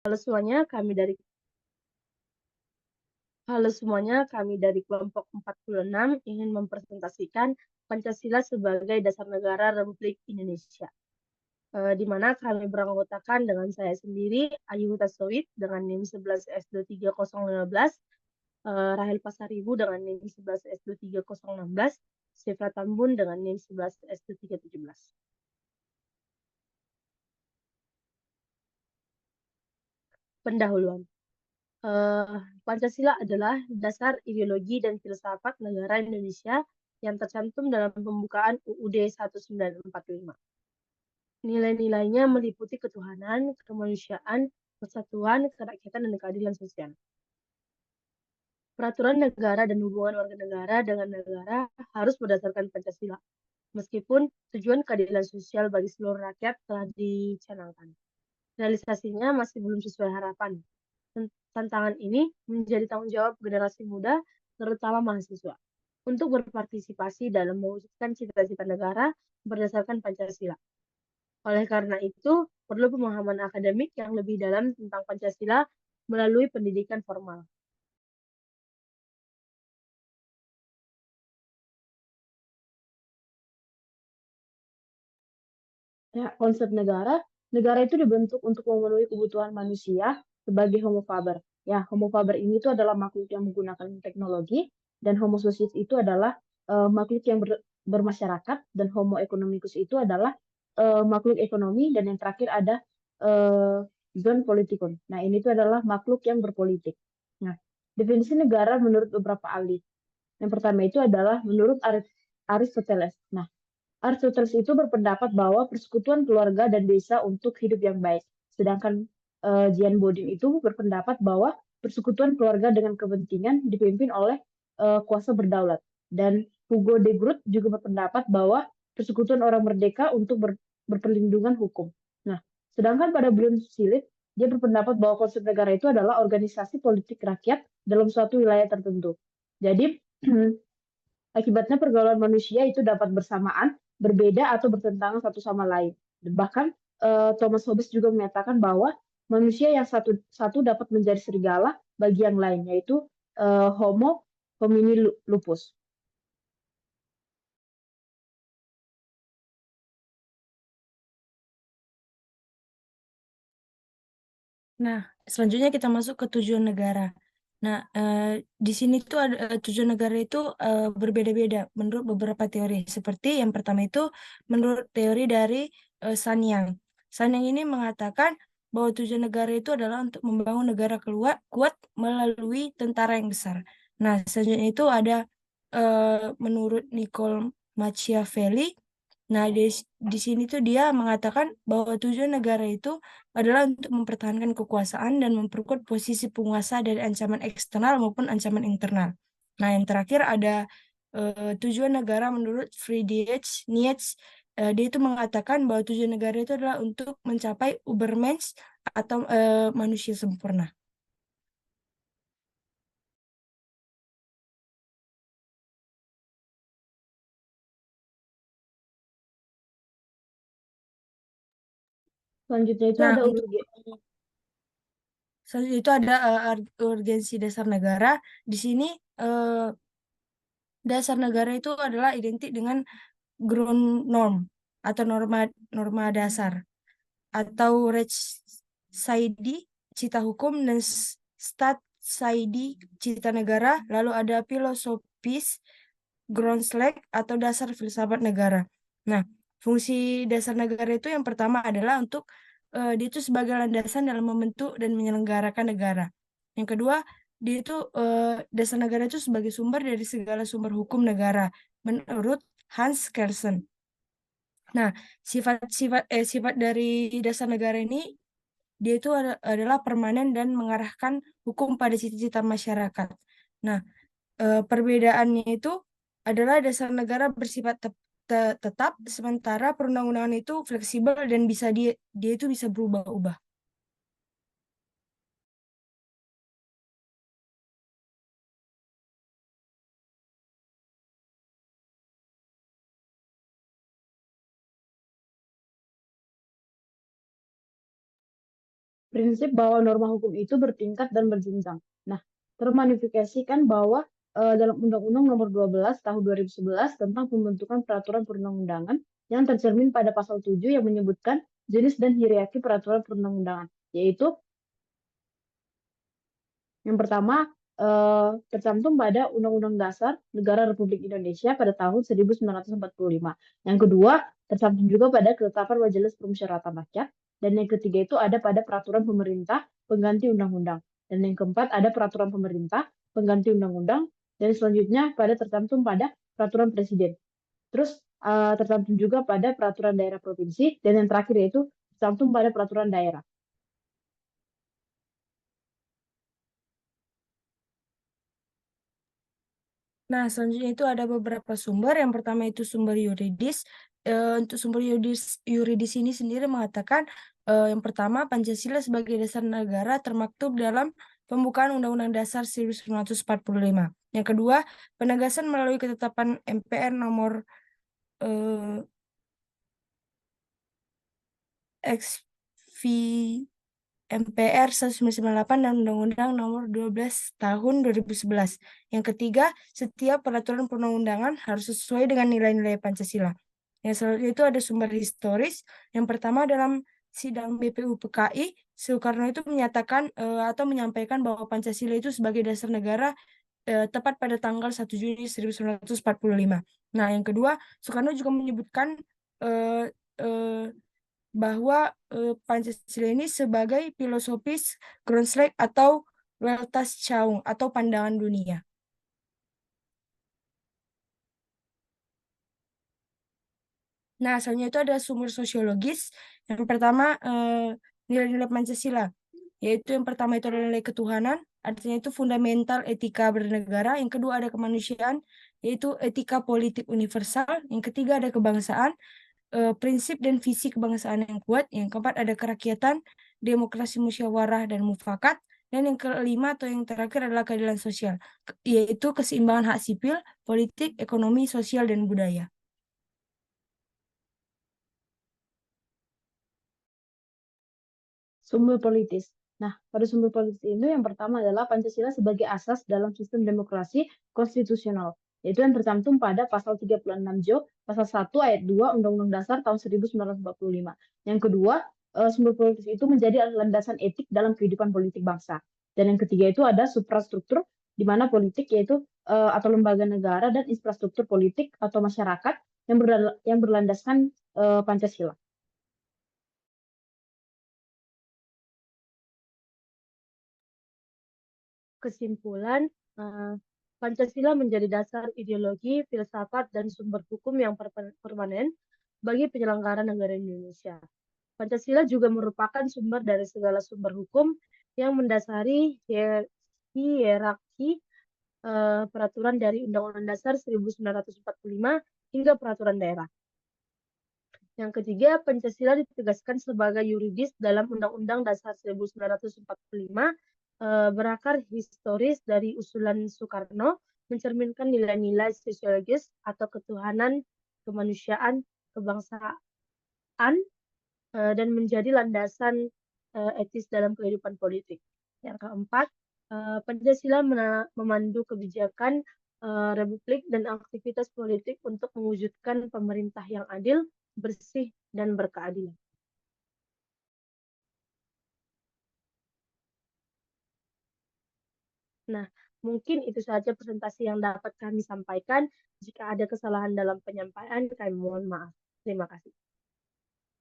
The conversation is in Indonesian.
Halo semuanya, kami dari kelompok 46 ingin mempresentasikan Pancasila sebagai dasar negara Republik Indonesia. Di mana kami beranggotakan dengan saya sendiri, Ayu Huta Soid dengan NIM 11S23015, Rahel Pasaribu dengan NIM 11S23016, Sifra Tambun dengan NIM 11S2317. Pendahuluan. Pancasila adalah dasar ideologi dan filsafat negara Indonesia yang tercantum dalam pembukaan UUD 1945. Nilai-nilainya meliputi ketuhanan, kemanusiaan, persatuan, kerakyatan, dan keadilan sosial. Peraturan negara dan hubungan warga negara dengan negara harus berdasarkan Pancasila, meskipun tujuan keadilan sosial bagi seluruh rakyat telah dicanangkan. Realisasinya masih belum sesuai harapan. Tantangan ini menjadi tanggung jawab generasi muda, terutama mahasiswa, untuk berpartisipasi dalam mewujudkan cita-cita negara berdasarkan Pancasila. Oleh karena itu, perlu pemahaman akademik yang lebih dalam tentang Pancasila melalui pendidikan formal. Ya, konsep negara, negara itu dibentuk untuk memenuhi kebutuhan manusia sebagai homo faber. Ya, homo faber ini itu adalah makhluk yang menggunakan teknologi, dan homo socius itu adalah makhluk yang bermasyarakat, dan homo economicus itu adalah makhluk ekonomi, dan yang terakhir ada zon politikon. Nah, ini itu adalah makhluk yang berpolitik. Nah, definisi negara menurut beberapa ahli. Yang pertama itu adalah menurut Aristoteles. Nah, Aristoteles itu berpendapat bahwa persekutuan keluarga dan desa untuk hidup yang baik. Sedangkan Jean Bodin itu berpendapat bahwa persekutuan keluarga dengan kepentingan dipimpin oleh kuasa berdaulat. Dan Hugo de Groot juga berpendapat bahwa persekutuan orang merdeka untuk berperlindungan hukum. Nah, sedangkan pada Brian Sillit, dia berpendapat bahwa konsep negara itu adalah organisasi politik rakyat dalam suatu wilayah tertentu. Jadi, akibatnya pergaulan manusia itu dapat bersamaan, berbeda, atau bertentangan satu sama lain. Bahkan Thomas Hobbes juga menyatakan bahwa manusia yang satu dapat menjadi serigala bagi yang lain, yaitu Homo homini lupus. Nah, selanjutnya kita masuk ke tujuan negara. Nah, di sini tuh ada tujuan negara itu berbeda-beda menurut beberapa teori. Seperti yang pertama itu menurut teori dari Sanyang. Sanyang ini mengatakan bahwa tujuan negara itu adalah untuk membangun negara kuat melalui tentara yang besar. Nah, selanjutnya itu ada menurut Nicole Machiavelli. Nah, di sini tuh dia mengatakan bahwa tujuan negara itu adalah untuk mempertahankan kekuasaan dan memperkuat posisi penguasa dari ancaman eksternal maupun ancaman internal. Nah, yang terakhir ada tujuan negara menurut Friedrich Nietzsche. Dia itu mengatakan bahwa tujuan negara itu adalah untuk mencapai Übermensch atau manusia sempurna. Selanjutnya itu Nah, ada untuk selanjutnya itu ada urgensi dasar negara. Di sini eh, dasar negara itu adalah identik dengan ground norm atau norma norma dasar atau Recht Saidi cita hukum dan Stat Saidi cita negara, lalu ada filosofis Grundslag atau dasar filsafat negara. Nah, fungsi dasar negara itu yang pertama adalah untuk dia itu sebagai landasan dalam membentuk dan menyelenggarakan negara. Yang kedua, dia itu dasar negara itu sebagai sumber dari segala sumber hukum negara menurut Hans Kelsen. Nah, sifat dari dasar negara ini dia itu adalah permanen dan mengarahkan hukum pada cita-cita masyarakat. Nah, perbedaannya itu adalah dasar negara bersifat tetap, sementara perundang-undangan itu fleksibel dan bisa dia itu bisa berubah-ubah. prinsip bahwa norma hukum itu bertingkat dan berjenjang. Nah, termanifikasikan bahwa dalam Undang-Undang Nomor 12 Tahun 2011 tentang pembentukan peraturan perundang-undangan yang tercermin pada pasal 7 yang menyebutkan jenis dan hierarki peraturan perundang-undangan, yaitu yang pertama tercantum pada Undang-Undang Dasar Negara Republik Indonesia pada tahun 1945. Yang kedua, tercantum juga pada Ketetapan Majelis Permusyawaratan Rakyat. Dan yang ketiga itu ada pada Peraturan Pemerintah Pengganti Undang-Undang. Dan yang keempat ada Peraturan Pemerintah Pengganti Undang-Undang. Dan selanjutnya tercantum pada Peraturan Presiden. Terus tercantum juga pada Peraturan Daerah Provinsi. Dan yang terakhir yaitu tercantum pada Peraturan Daerah. Nah, selanjutnya itu ada beberapa sumber. Yang pertama itu sumber yuridis. Untuk sumber yuridis ini sendiri mengatakan yang pertama Pancasila sebagai dasar negara termaktub dalam pembukaan Undang-Undang Dasar 1945. Yang kedua, penegasan melalui ketetapan MPR nomor XV MPR 1998 dan Undang-Undang Nomor 12 Tahun 2011. Yang ketiga, setiap peraturan perundang-undangan harus sesuai dengan nilai-nilai Pancasila. Yang selanjutnya itu ada sumber historis. Yang pertama dalam sidang BPU PKI, Soekarno itu menyatakan atau menyampaikan bahwa Pancasila itu sebagai dasar negara tepat pada tanggal 1 Juni 1945. Nah, yang kedua, Soekarno juga menyebutkan eh, eh, bahwa Pancasila ini sebagai filosofis Grundslag atau Weltanschauung atau pandangan dunia. Nah, asalnya itu ada sumber sosiologis. Yang pertama, nilai-nilai Pancasila, yaitu yang pertama itu adalah nilai ketuhanan, artinya itu fundamental etika bernegara. Yang kedua ada kemanusiaan, yaitu etika politik universal. Yang ketiga ada kebangsaan, prinsip dan visi kebangsaan yang kuat. Yang keempat ada kerakyatan, demokrasi musyawarah dan mufakat. Dan yang kelima atau yang terakhir adalah keadilan sosial, yaitu keseimbangan hak sipil, politik, ekonomi, sosial, dan budaya. Sumber politis. Nah, pada sumber politis itu yang pertama adalah Pancasila sebagai asas dalam sistem demokrasi konstitusional, yaitu yang tercantum pada pasal 36 Jo, pasal 1 ayat 2 Undang-Undang Dasar tahun 1945. Yang kedua, sumber politis itu menjadi landasan etik dalam kehidupan politik bangsa. Dan yang ketiga itu ada suprastruktur, di mana politik yaitu atau lembaga negara dan infrastruktur politik atau masyarakat yang berlandaskan Pancasila. Kesimpulan, Pancasila menjadi dasar ideologi, filsafat, dan sumber hukum yang permanen bagi penyelenggara negara Indonesia. Pancasila juga merupakan sumber dari segala sumber hukum yang mendasari hierarki peraturan dari Undang-Undang Dasar 1945 hingga peraturan daerah. Yang ketiga, Pancasila ditegaskan sebagai yuridis dalam Undang-Undang Dasar 1945 berakar historis dari usulan Soekarno, mencerminkan nilai-nilai sosiologis atau ketuhanan, kemanusiaan, kebangsaan, dan menjadi landasan etis dalam kehidupan politik. Yang keempat, Pancasila memandu kebijakan republik dan aktivitas politik untuk mewujudkan pemerintah yang adil, bersih, dan berkeadilan. Nah, mungkin itu saja presentasi yang dapat kami sampaikan. Jika ada kesalahan dalam penyampaian, kami mohon maaf. Terima kasih.